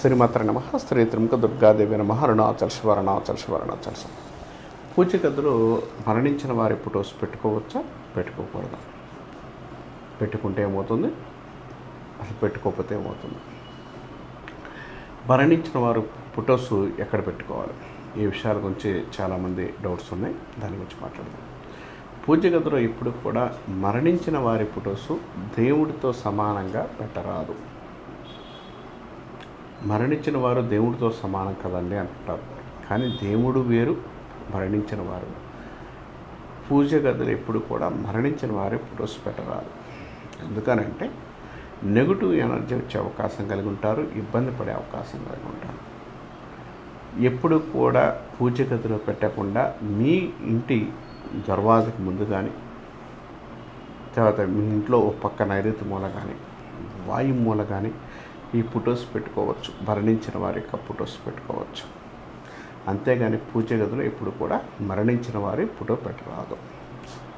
శ్రీమాత్ర నమ. శ్రీ త్రిముఖ దుర్గాదేవి నమ. అరుణాచల్ శివ, అరుణాచల్ శివ, అరుణాచల్ శివ. పూజ గదిలో మరణించిన వారి ఫొటోస్ పెట్టుకోవచ్చా, పెట్టుకోకూడదా? పెట్టుకుంటే ఏమవుతుంది, అసలు పెట్టుకోకపోతే ఏమవుతుంది? మరణించిన వారు ఫొటోస్ ఎక్కడ పెట్టుకోవాలి? ఈ విషయాల గురించి చాలామంది డౌట్స్ ఉన్నాయి, దాని గురించి మాట్లాడదాం. పూజ గదిలో ఇప్పుడు కూడా మరణించిన వారి ఫొటోస్ దేవుడితో సమానంగా పెట్టరాదు. మరణించిన వారు దేవుడితో సమానం కదండి అంటారు, కానీ దేవుడు వేరు, మరణించిన వారు. పూజ గదిలో ఎప్పుడు కూడా మరణించిన వారి ఫొటోస్ పెట్టరాదు. ఎందుకనంటే నెగిటివ్ ఎనర్జీ వచ్చే అవకాశం కలిగి ఉంటారు, ఇబ్బంది పడే అవకాశం కలిగి ఉంటారు. ఎప్పుడు కూడా పూజ గదిలో పెట్టకుండా మీ ఇంటి దర్వాజకు ముందు కానీ, తర్వాత మీ ఇంట్లో ఒక పక్క నైరుతి మూల కానీ, వాయు మూల కానీ ఈ ఫొటోస్ పెట్టుకోవచ్చు. మరణించిన వారి యొక్క ఫొటోస్ పెట్టుకోవచ్చు. అంతేగాని పూజ గదిలో ఎప్పుడు కూడా మరణించిన వారి ఫోటో పెట్టరాదు.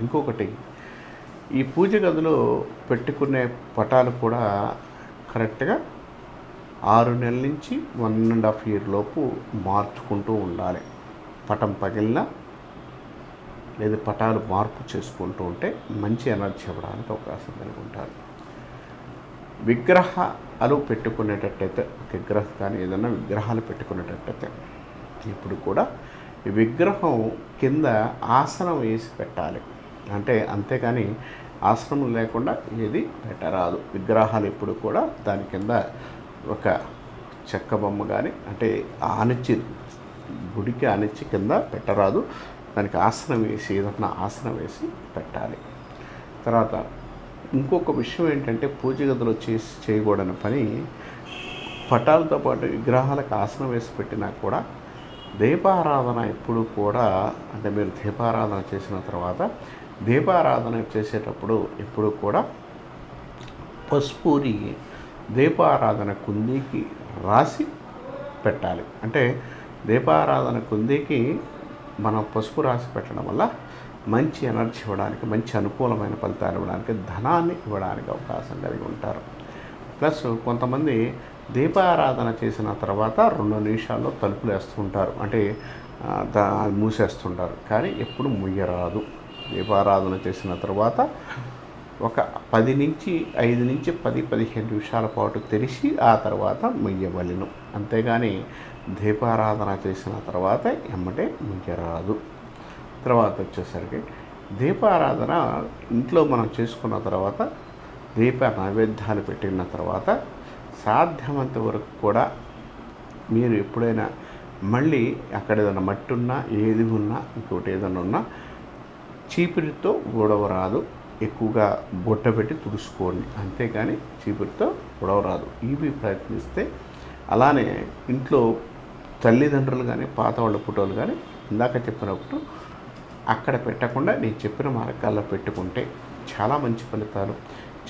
ఇంకొకటి, ఈ పూజ గదిలో పెట్టుకునే పటాలు కూడా కరెక్ట్గా 6 నెలల నుంచి 1.5 year లోపు మార్చుకుంటూ ఉండాలి. పటం పగిలినా లేదా పటాలు మార్పు చేసుకుంటూ ఉంటే మంచి ఎనర్జీ ఇవ్వడానికి అవకాశం కలిగి ఉంటారు. విగ్రహాలు పెట్టుకునేటట్టయితే, విగ్రహం కానీ ఏదైనా విగ్రహాలు పెట్టుకునేటట్టయితే ఇప్పుడు కూడా ఈ విగ్రహం కింద ఆసనం వేసి పెట్టాలి. అంతేకాని ఆసనం లేకుండా ఏది పెట్టరాదు. విగ్రహాలు ఎప్పుడు కూడా దాని కింద ఒక చెక్క బొమ్మ కానీ ఆనిచ్చి, గుడికి ఆనిచ్చి కింద పెట్టరాదు. దానికి ఆసనం వేసి, ఏదన్నా ఆసనం వేసి పెట్టాలి. తర్వాత ఇంకొక విషయం ఏంటంటే, పూజ గదిలో చేయకూడని పని, పటాలతో పాటు విగ్రహాలకు ఆసనం వేసి పెట్టినా కూడా దీపారాధన ఎప్పుడు కూడా, మీరు దీపారాధన చేసిన తర్వాత దీపారాధన చేసేటప్పుడు ఎప్పుడు కూడా పసుపుని దీపారాధన కుందీకి రాసి పెట్టాలి. దీపారాధన కుందీకి మనం పసుపు రాసి పెట్టడం వల్ల మంచి ఎనర్జీ ఇవ్వడానికి, మంచి అనుకూలమైన ఫలితాలు ఇవ్వడానికి, ధనాన్ని ఇవ్వడానికి అవకాశం కలిగి ఉంటారు. ప్లస్ కొంతమంది దీపారాధన చేసిన తర్వాత 2 నిమిషాల్లో తలుపులు వేస్తుంటారు, మూసేస్తుంటారు. కానీ ఎప్పుడు ముయ్యరాదు. దీపారాధన చేసిన తర్వాత ఒక 5 నుంచి 10-15 నిమిషాల పాటు తెరిచి ఆ తర్వాత ముయ్యవలెను. అంతేగాని దీపారాధన చేసిన తర్వాత ఎమ్మటే ముయ్యరాదు. తర్వాత వచ్చేసరికి దీపారాధన ఇంట్లో మనం చేసుకున్న తర్వాత, దీప నైవేద్యాలు పెట్టిన తర్వాత సాధ్యమంత వరకు కూడా మీరు ఎప్పుడైనా మళ్ళీ అక్కడ ఏదైనా మట్టి ఉన్నా, ఏది ఉన్నా, ఇంకోటి ఏదైనా ఉన్నా చీపురితో ఊడవరాదు. ఎక్కువగా బొట్ట పెట్టి తుడుచుకోండి, అంతేకాని చీపురితో ఊడవరాదు. ఇవి ప్రయత్నిస్తే, అలానే ఇంట్లో తల్లిదండ్రులు కానీ, పాత వాళ్ళ ఫోటోలు కానీ ఇందాక చెప్పినప్పుడు అక్కడ పెట్టకుండా నేను చెప్పిన మార్గాల్లో పెట్టుకుంటే చాలా మంచి ఫలితాలు,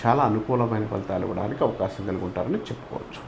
చాలా అనుకూలమైన ఫలితాలు ఇవ్వడానికి అవకాశం కలిగి ఉంటారని చెప్పుకోవచ్చు.